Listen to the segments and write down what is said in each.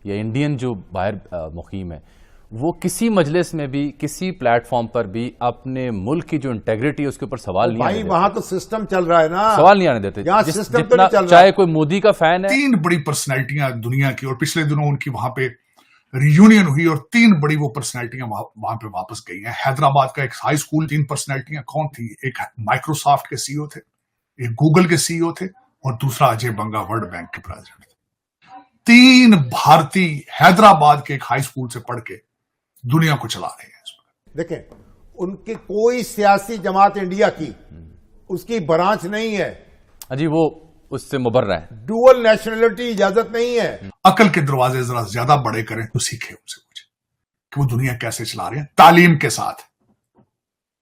या इंडियन जो बाहर मुकीम है वो किसी मजलिस में भी किसी प्लेटफॉर्म पर भी अपने मुल्क की जो इंटेग्रिटी है उसके ऊपर सवाल नहीं आने देते। वहां तो सिस्टम चल रहा है ना, सवाल नहीं आने देते। यहाँ सिस्टम तो नहीं चल रहा। चाहे कोई मोदी का फैन है। 3 बड़ी पर्सनैलिटियां दुनिया की, और पिछले दिनों उनकी वहां पे रियूनियन हुई और 3 बड़ी वो पर्सनैलिटियां वहां पे वापस गई हैं। हैदराबाद का एक हाई स्कूल, 3 पर्सनैलिटियां कौन थी? एक माइक्रोसॉफ्ट के सीईओ थे, एक गूगल के सीईओ थे, और दूसरा अजय बंगा वर्ल्ड बैंक के प्रेसिडेंट थे। 3 भारतीय हैदराबाद के एक हाई स्कूल से पढ़ के दुनिया को चला रहे हैं। देखें, उनकी कोई सियासी जमात इंडिया की उसकी ब्रांच नहीं है जी, वो उससे मुबर्रा है। डुअल नेशनलिटी इजाजत नहीं है। अकल के दरवाजे जरा ज्यादा बड़े करें तो सीखे उनसे कुछ कि वो दुनिया कैसे चला रहे हैं तालीम के साथ।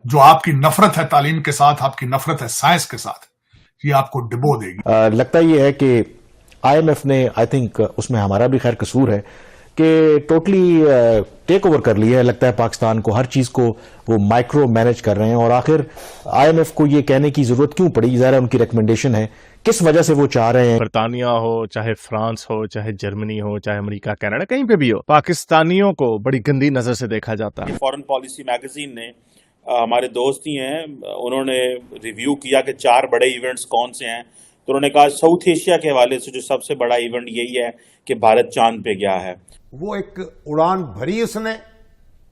जो आपकी नफरत है तालीम के साथ, आपकी नफरत है साइंस के साथ, ये आपको डिबो देगी। लगता ये है कि आईएमएफ ने, आई थिंक उसमें हमारा भी खैर कसूर है कि टोटली टेक ओवर कर लिया है। लगता है पाकिस्तान को, हर चीज को वो माइक्रो मैनेज कर रहे हैं। और आखिर आईएमएफ को ये कहने की जरूरत क्यों पड़ी? ज़ाहिर उनकी रिकमेंडेशन है, किस वजह से वो चाह रहे हैं? बरतानिया हो, चाहे फ्रांस हो, चाहे जर्मनी हो, चाहे अमेरिका, कनाडा, कहीं पे भी हो, पाकिस्तानियों को बड़ी गंदी नजर से देखा जाता है। फॉरेन पॉलिसी मैगजीन ने, हमारे दोस्त ही हैं, उन्होंने रिव्यू किया कि 4 बड़े इवेंट्स कौन से हैं, तो उन्होंने कहा साउथ एशिया के हवाले से जो सबसे बड़ा इवेंट यही है कि भारत चांद पे गया है। वो एक उड़ान भरी, उसने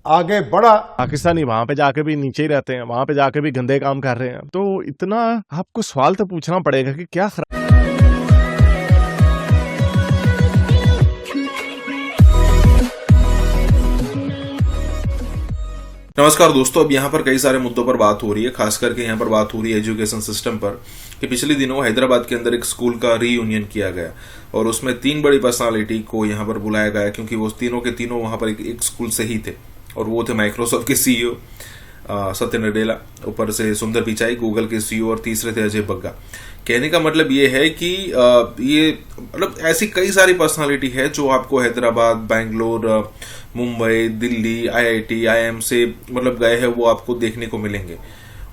आगे बढ़ा। पाकिस्तानी वहां पे जाके भी नीचे ही रहते हैं, वहां पे जाके भी गंदे काम कर रहे हैं। तो इतना आपको सवाल तो पूछना पड़ेगा कि क्या नमस्कार दोस्तों, अब यहाँ पर कई सारे मुद्दों पर बात हो रही है। खास करके यहाँ पर बात हो रही है एजुकेशन सिस्टम पर कि पिछले दिनों हैदराबाद के अंदर एक स्कूल का रीयूनियन किया गया और उसमें 3 बड़ी पर्सनालिटी को यहाँ पर बुलाया गया, क्योंकि वो तीनों के तीनों वहाँ पर एक स्कूल से ही थे। और वो थे माइक्रोसॉफ्ट के सीईओ सत्य नडेला, ऊपर से सुंदर पिचाई गूगल के सीईओ, और तीसरे थे अजय बग्गा। कहने का मतलब ये है कि ये मतलब ऐसी कई सारी पर्सनालिटी है जो आपको हैदराबाद, बेंगलोर, मुंबई, दिल्ली, आईआईटी, आईएम से मतलब गए हैं, वो आपको देखने को मिलेंगे।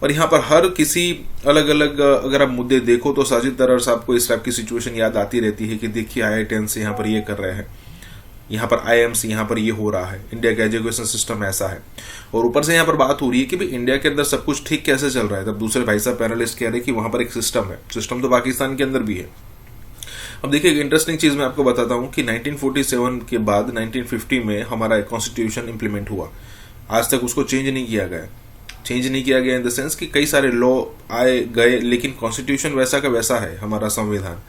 और यहाँ पर हर किसी अलग अलग अगर आप मुद्दे देखो तो साजिद तरार साहब को इस टाइप की सिचुएशन याद आती रहती है कि देखिए IITians से यहाँ पर ये कर रहे हैं, यहाँ पर IIM से यहाँ पर ये हो रहा है, इंडिया का एजुकेशन सिस्टम ऐसा है। और ऊपर से यहाँ पर बात हो रही है कि भाई इंडिया के अंदर सब कुछ ठीक कैसे चल रहा है, तब दूसरे भाई साहब पैनलिस्ट कह रहे हैं कि वहां पर एक सिस्टम है। सिस्टम तो पाकिस्तान के अंदर भी है। अब देखिए, एक इंटरेस्टिंग चीज मैं आपको बताता हूँ कि 1947 के बाद 1950 में हमारा कॉन्स्टिट्यूशन इंप्लीमेंट हुआ। आज तक उसको चेंज नहीं किया गया इन द सेंस कि कई सारे लॉ आए गए, लेकिन कॉन्स्टिट्यूशन वैसा का वैसा है हमारा संविधान।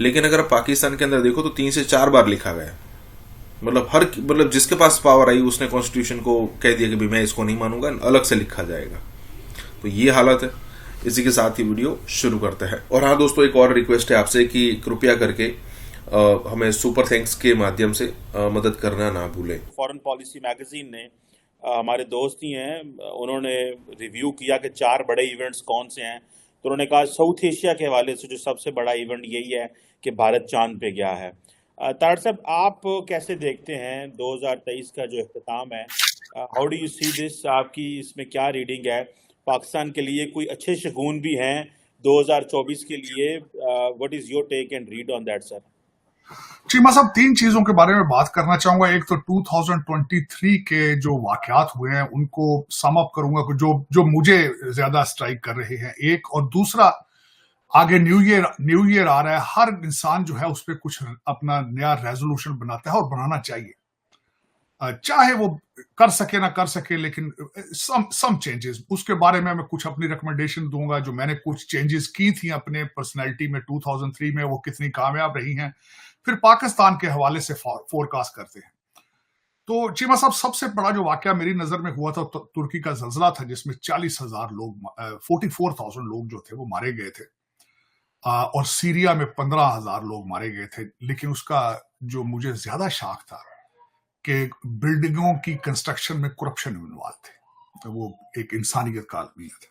लेकिन अगर आप पाकिस्तान के अंदर देखो तो 3 से 4 बार लिखा गया। मतलब जिसके पास पावर आई उसने कॉन्स्टिट्यूशन को कह दिया कि भाई मैं इसको नहीं मानूंगा, अलग से लिखा जाएगा। तो ये हालत है। इसी के साथ ही वीडियो शुरू करते हैं। और हाँ दोस्तों, एक और रिक्वेस्ट है आपसे कि कृपया करके हमें सुपर थैंक्स के माध्यम से मदद करना ना भूलें। फॉरेन पॉलिसी मैगजीन ने, हमारे दोस्त ही हैं, उन्होंने रिव्यू किया कि 4 बड़े इवेंट्स कौन से हैं, तो उन्होंने कहा साउथ एशिया के हवाले से जो सबसे बड़ा इवेंट यही है कि भारत चांद पे गया है। तार साहब, आप कैसे देखते हैं 2023 का जो इख्तिताम है? How do you see this? आपकी इसमें क्या रीडिंग है? पाकिस्तान के लिए कोई अच्छे शगुन भी हैं 2024 के लिए? What is your take and read on that sir? Cheema साहब, 3 चीजों के बारे में बात करना चाहूंगा। एक तो 2023 के जो वाकयात हुए हैं उनको सम अप करूंगा, जो मुझे ज्यादा स्ट्राइक कर रहे हैं, एक। और दूसरा, आगे न्यू ईयर आ रहा है। हर इंसान जो है उस पर कुछ अपना नया रेजोल्यूशन बनाता है और बनाना चाहिए, चाहे वो कर सके ना कर सके, लेकिन सम चेंजेस, उसके बारे में मैं कुछ अपनी रिकमेंडेशन दूंगा। जो मैंने कुछ चेंजेस की थी अपने पर्सनैलिटी में 2003 में, वो कितनी कामयाब रही हैं। फिर पाकिस्तान के हवाले से फोरकास्ट करते हैं। तो चीमा साहब, सबसे बड़ा जो वाकया मेरी नजर में हुआ था तुर्की का जल्जला था, जिसमें 40,000 लोग, 44,000 लोग जो थे वो मारे गए थे। और सीरिया में 15,000 लोग मारे गए थे। लेकिन उसका जो मुझे ज्यादा शॉक था कि बिल्डिंगों की कंस्ट्रक्शन में करप्शन इन्वॉल्व थे, तो वो एक इंसानियत का अलमिया था।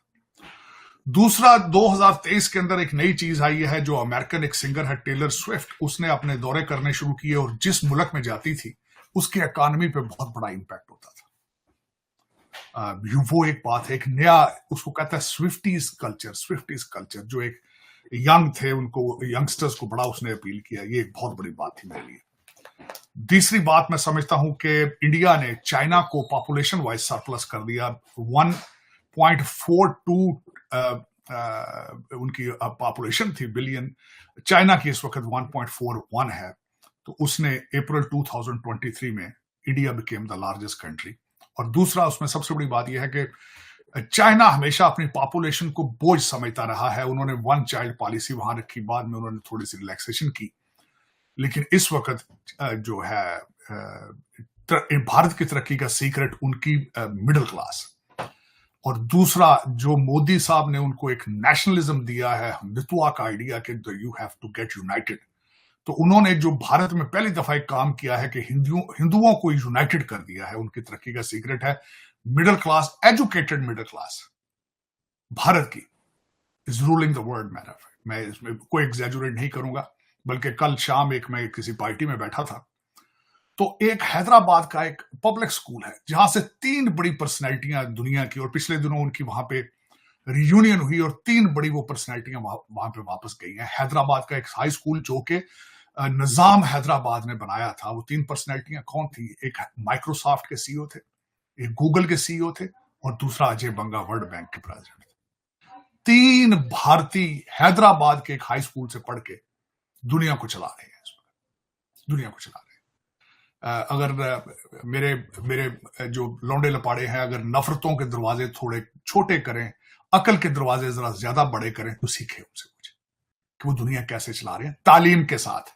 दूसरा, 2023 के अंदर एक नई चीज आई है, जो अमेरिकन एक सिंगर है टेलर स्विफ्ट, उसने अपने दौरे करने शुरू किए और जिस मुल्क में जाती थी उसकी इकॉनमी पे बहुत बड़ा इंपैक्ट होता था। वो एक बात है, एक नया, उसको कहता है स्विफ्टीज कल्चर, जो एक यंग थे, उनको यंगस्टर्स को बड़ा उसने अपील किया। ये एक बहुत बड़ी बात थी मेरे लिए। तीसरी बात मैं समझता हूं कि इंडिया ने चाइना को पॉपुलेशन वाइज सरप्लस कर दिया। 1.42 उनकी पॉपुलेशन थी बिलियन, चाइना की इस वक्त 1.41 है। तो उसने अप्रैल 2023 में India became the largest country. और दूसरा उसमें सबसे बड़ी बात यह है कि चाइना हमेशा अपनी पॉपुलेशन को बोझ समझता रहा है। उन्होंने वन चाइल्ड पॉलिसी वहां रखी, बाद में उन्होंने थोड़ी सी रिलैक्सेशन की, लेकिन इस वक्त जो है भारत की तरक्की का सीक्रेट उनकी मिडिल क्लास। और दूसरा जो मोदी साहब ने उनको एक नेशनलिज्म दिया है, हिंदुत्व का आइडिया कि you have to get united. तो उन्होंने जो भारत में पहली दफा एक काम किया है कि हिंदुओं को यूनाइटेड कर दिया है। उनकी तरक्की का सीक्रेट है middle class, educated middle class Bharat की इज रूलिंग द वर्ल्ड। मैं इसमें कोई एग्जैजुरेट नहीं करूंगा, बल्कि कल शाम मैं किसी पार्टी में बैठा था, तो एक हैदराबाद का एक पब्लिक स्कूल है जहां से 3 बड़ी पर्सनैलिटियां दुनिया की, और पिछले दिनों उनकी वहां पे रियूनियन हुई और 3 बड़ी वो पर्सनैलिटियां वहां पे वापस गई हैं। हैदराबाद का एक हाई स्कूल जो कि निजाम हैदराबाद ने बनाया था, वो 3 पर्सनैलिटियां कौन थी? एक माइक्रोसॉफ्ट के सीईओ थे, एक गूगल के सीईओ थे, और दूसरा अजय बंगा वर्ल्ड बैंक के प्रेसिडेंट थे। 3 भारतीय हैदराबाद के एक हाई स्कूल से पढ़ के दुनिया को चला रहे हैं, दुनिया को चला रहे हैं। अगर मेरे जो लौंडे लपाड़े हैं, अगर नफरतों के दरवाजे थोड़े छोटे करें, अकल के दरवाजे जरा ज्यादा बड़े करें, तो सीखे उनसे कुछ कि वो दुनिया कैसे चला रहे हैं तालीम के साथ।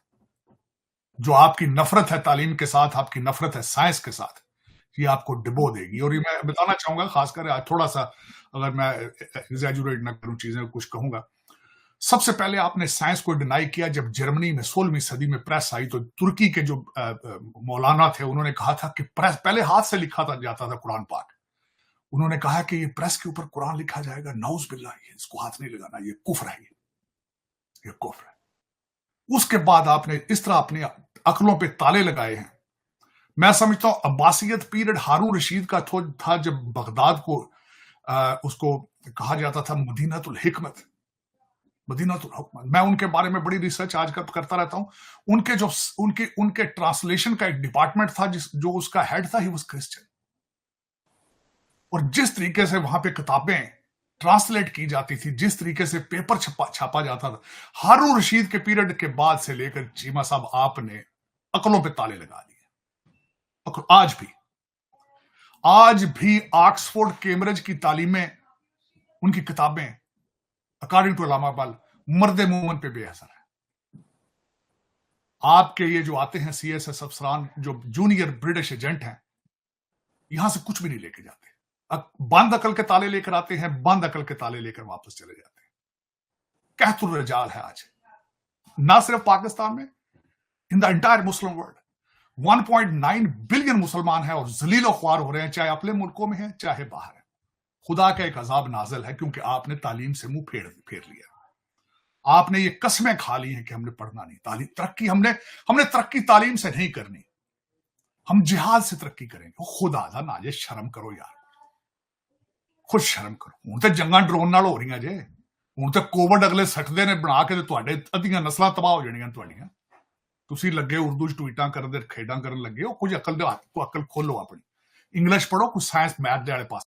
जो आपकी नफरत है तालीम के साथ, आपकी नफरत है साइंस के साथ, ये आपको डिबो देगी। और ये मैं बताना चाहूंगा, खासकर आज थोड़ा सा अगर मैं एग्जैजुरेट ना करूं चीजें, कुछ कहूंगा। सबसे पहले आपने साइंस को डिनाई किया जब जर्मनी में 16वीं सदी में प्रेस आई, तो तुर्की के जो मौलाना थे उन्होंने कहा था कि प्रेस पहले हाथ से लिखा जाता था कुरान पाक। उन्होंने कहा कि ये प्रेस के ऊपर कुरान लिखा जाएगा, नाउज बिल्लाह, इसको हाथ नहीं लगाना, ये कुफ्र है, ये कुफ्र है। उसके बाद आपने इस तरह अपनी अकलों पे ताले लगाए हैं। मैं समझता हूं अब्बासियत पीरियड हारून रशीद का था, जब बगदाद को उसको कहा जाता था मदीनातुल हिकमत, मदीनातुल हुकमत। मैं उनके बारे में बड़ी रिसर्च आजकल करता रहता हूं। उनके ट्रांसलेशन का एक डिपार्टमेंट था, जो उसका हेड था, ही वाज क्रिश्चियन। और जिस तरीके से वहां पे किताबें ट्रांसलेट की जाती थी, जिस तरीके से पेपर छापा जाता था, हारून रशीद के पीरियड के बाद से लेकर चीमा साहब आपने अकलों पे ताले लगा दिए। आज भी ऑक्सफोर्ड कैम्ब्रिज की तालीमें, उनकी किताबें अकॉर्डिंग टू अल्लामा इकबाल मर्दे मोमन पे बेअसर है। आपके ये जो आते हैं सीएसएस अफसरान, जो जूनियर ब्रिटिश एजेंट हैं, यहां से कुछ भी नहीं लेके जाते। बंद अकल के ताले लेकर आते हैं, बंद अकल के ताले लेकर वापस चले जाते हैं। कहतुर रजाल है आज, ना सिर्फ पाकिस्तान में, in the entire Muslim world. 1.9 billion मुसलमान हैं और जलीलो ख्वार हो रहे हैं, चाहे अपने मुल्कों में हैं चाहे बाहर है। खुदा का एक अजाब नाजिल है, क्योंकि आपने तालीम से मुंह फेर लिया। आपने ये कसमें खा ली हैं कि हमने पढ़ना नहीं, तालीम तरक्की हमने तरक्की तालीम से नहीं करनी, हम जिहाद से तरक्की करेंगे। खुदा दा ना जे शर्म करो यार, खुद शर्म करो। हुण ते जंगां ड्रोन नाल हो रहीਆਂ जे, हुण ते कोविड अगले सटदे ने बना के, तुहाडे अद्धियां नस्लां तबाह हो जाणीਆਂ तुहाडीਆਂ। तुसी लगे उर्दू च ट्वीटां करदे, खेडां करन लगे हो। कुछ अकल दे हत्थ तो अकल खोलो अपनी, इंग्लिश पढ़ो, कुछ साइंस मैथ दे आले पास